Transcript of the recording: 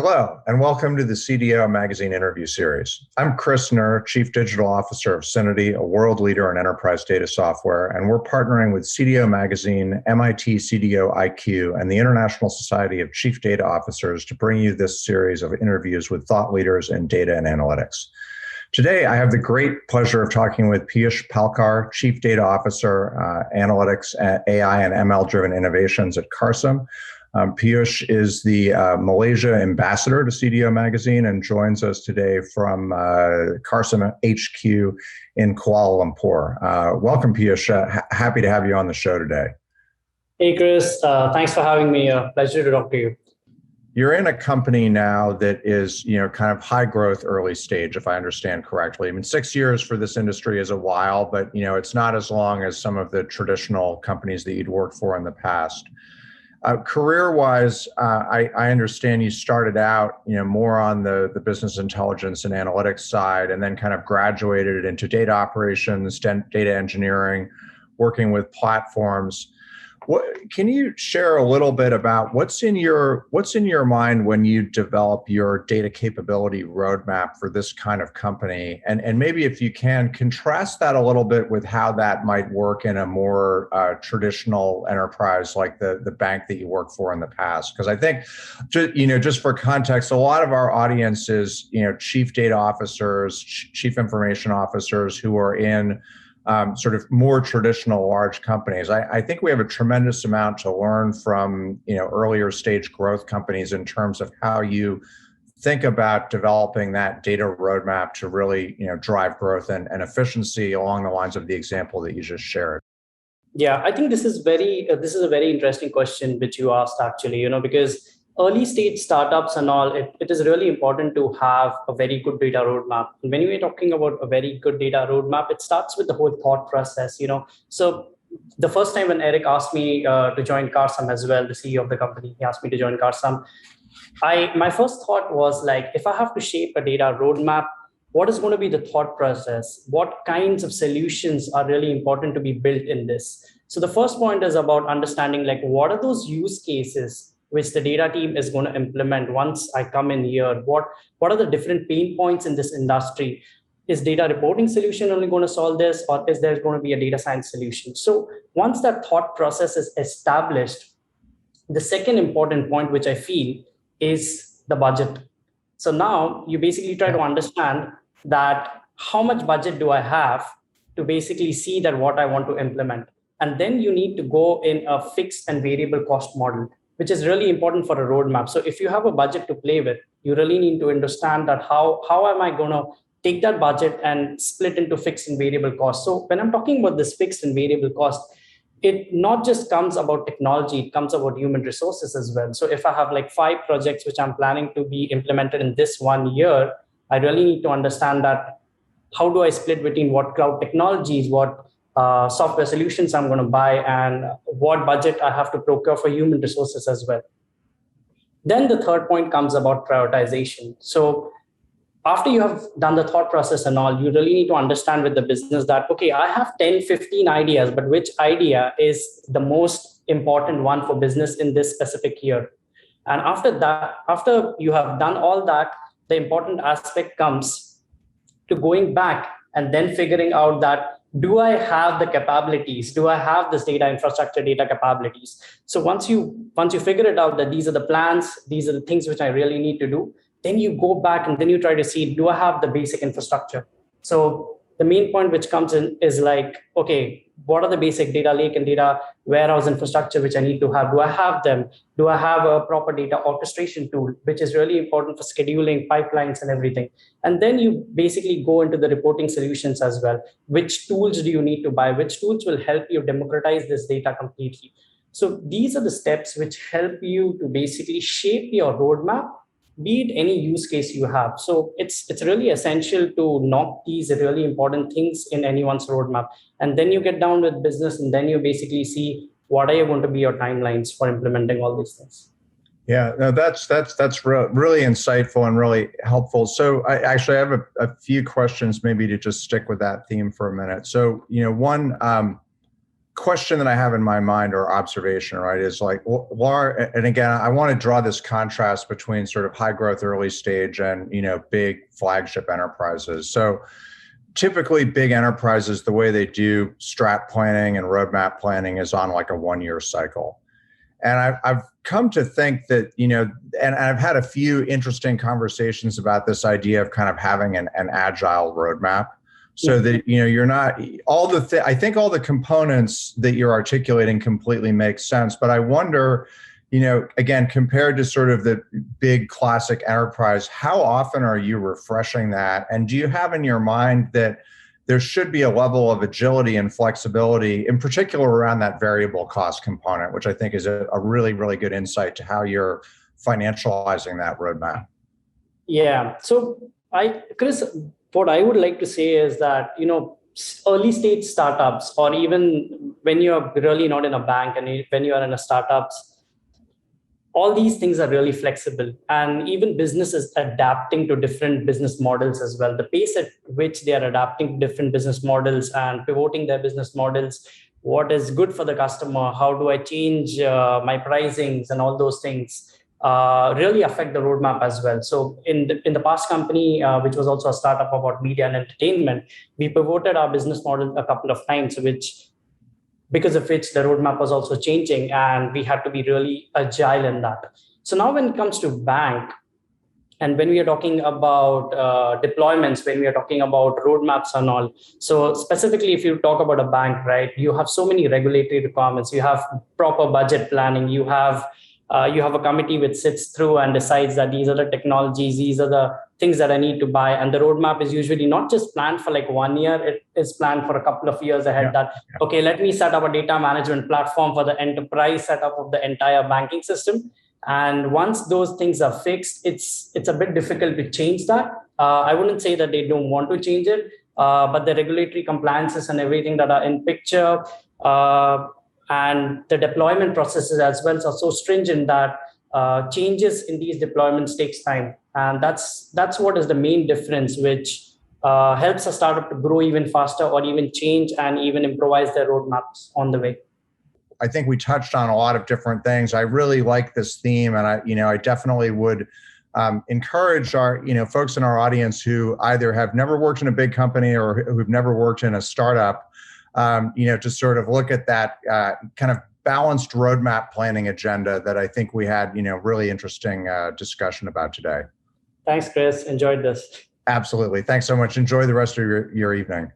Hello, and welcome to the CDO Magazine interview series. I'm Chris Knerr, Chief Digital Officer of Syniti, a world leader in enterprise data software, and we're partnering with CDO Magazine, MIT CDO IQ, and the International Society of Chief Data Officers to bring you this series of interviews with thought leaders in data and analytics. Today, I have the great pleasure of talking with Piyush Palkar, Chief Data Officer, Analytics, AI, and ML-driven innovations at Carsome. Piyush is the Malaysia ambassador to CDO Magazine and joins us today from Carsome HQ in Kuala Lumpur. Welcome, Piyush. Happy to have you on the show today. Hey, Chris. Thanks for having me. Pleasure to talk to you. You're in a company now that is, kind of high growth, early stage, if I understand correctly. I mean, 6 years for this industry is a while, but it's not as long as some of the traditional companies that you'd worked for in the past. Career-wise, I understand you started out, more on the business intelligence and analytics side, and then kind of graduated into data operations, data engineering, working with platforms. Can you share a little bit about what's in your mind when you develop your data capability roadmap for this kind of company? And maybe if you can, contrast that a little bit with how that might work in a more traditional enterprise like the bank that you worked for in the past. Because I think, just for context, a lot of our audience is, chief data officers, chief information officers who are in sort of more traditional large companies. I think we have a tremendous amount to learn from earlier stage growth companies in terms of how you think about developing that data roadmap to really drive growth and efficiency along the lines of the example that you just shared. Yeah, I think this is a very interesting question which you asked actually, because early stage startups and all, it is really important to have a very good data roadmap. And when we're talking about a very good data roadmap, it starts with the whole thought process, So the first time when Eric asked me to join Carsome as well, the CEO of the company, he asked me to join Carsome. My first thought was like, if I have to shape a data roadmap, what is going to be the thought process? What kinds of solutions are really important to be built in this? So the first point is about understanding like, what are those use cases which the data team is going to implement once I come in here? What are the different pain points in this industry? Is data reporting solution only going to solve this, or is there going to be a data science solution? So once that thought process is established, the second important point, which I feel, is the budget. So now you basically try to understand that how much budget do I have to basically see that what I want to implement. And then you need to go in a fixed and variable cost model, which is really important for a roadmap. So if you have a budget to play with, you really need to understand that how am I going to take that budget and split into fixed and variable costs. So when I'm talking about this fixed and variable cost, it not just comes about technology, it comes about human resources as well. So if I have like 5 projects which I'm planning to be implemented in this 1 year, I really need to understand that how do I split between what cloud technologies, what software solutions I'm going to buy, and what budget I have to procure for human resources as well. Then the third point comes about prioritization. So after you have done the thought process and all, you really need to understand with the business that, okay, I have 10, 15 ideas, but which idea is the most important one for business in this specific year? And after that, after you have done all that, the important aspect comes to going back and then figuring out that, do I have the capabilities? Do I have this data infrastructure, data capabilities? So once you figure it out that these are the plans, these are the things which I really need to do, then you go back and then you try to see, do I have the basic infrastructure? So the main point which comes in is like, okay, what are the basic data lake and data warehouse infrastructure which I need to have? Do I have them? Do I have a proper data orchestration tool, which is really important for scheduling pipelines and everything? And then you basically go into the reporting solutions as well. Which tools do you need to buy? Which tools will help you democratize this data completely? So these are the steps which help you to basically shape your roadmap, be it any use case you have. So it's really essential to knock these really important things in anyone's roadmap. And then you get down with business, and then you basically see what are going to be your timelines for implementing all these things. Yeah, no, that's really insightful and really helpful. So I actually have a few questions maybe to just stick with that theme for a minute. So, one, question that I have in my mind or observation, right, is like, and again, I want to draw this contrast between sort of high growth early stage and, big flagship enterprises. So typically big enterprises, the way they do strat planning and roadmap planning is on like a 1-year cycle. And I've come to think that, and I've had a few interesting conversations about this idea of kind of having an agile roadmap. So that, you're not I think all the components that you're articulating completely make sense. But I wonder, again, compared to sort of the big classic enterprise, how often are you refreshing that? And do you have in your mind that there should be a level of agility and flexibility, in particular around that variable cost component, which I think is a really, really good insight to how you're financializing that roadmap? Yeah. So Chris, what I would like to say is that, early stage startups, or even when you're really not in a bank and when you are in a startups, all these things are really flexible, and even businesses adapting to different business models as well. The pace at which they are adapting to different business models and pivoting their business models, what is good for the customer, how do I change my pricings and all those things, really affect the roadmap as well. So in the past company, which was also a startup about media and entertainment, we pivoted our business model a couple of times, because of which the roadmap was also changing, and we had to be really agile in that. So now when it comes to bank, and when we are talking about deployments, when we are talking about roadmaps and all, so specifically if you talk about a bank, right, you have so many regulatory requirements, you have proper budget planning, you have a committee which sits through and decides that these are the technologies, these are the things that I need to buy. And the roadmap is usually not just planned for like 1 year, it is planned for a couple of years ahead. Okay, let me set up a data management platform for the enterprise setup of the entire banking system. And once those things are fixed, it's a bit difficult to change that. I wouldn't say that they don't want to change it, but the regulatory compliances and everything that are in picture, and the deployment processes as well are so stringent that changes in these deployments takes time. And that's what is the main difference, which helps a startup to grow even faster, or even change and even improvise their roadmaps on the way. I think we touched on a lot of different things. I really like this theme, and I definitely would encourage our, folks in our audience who either have never worked in a big company or who've never worked in a startup, to sort of look at that kind of balanced roadmap planning agenda that I think we had, really interesting discussion about today. Thanks, Chris. Enjoyed this. Absolutely. Thanks so much. Enjoy the rest of your evening.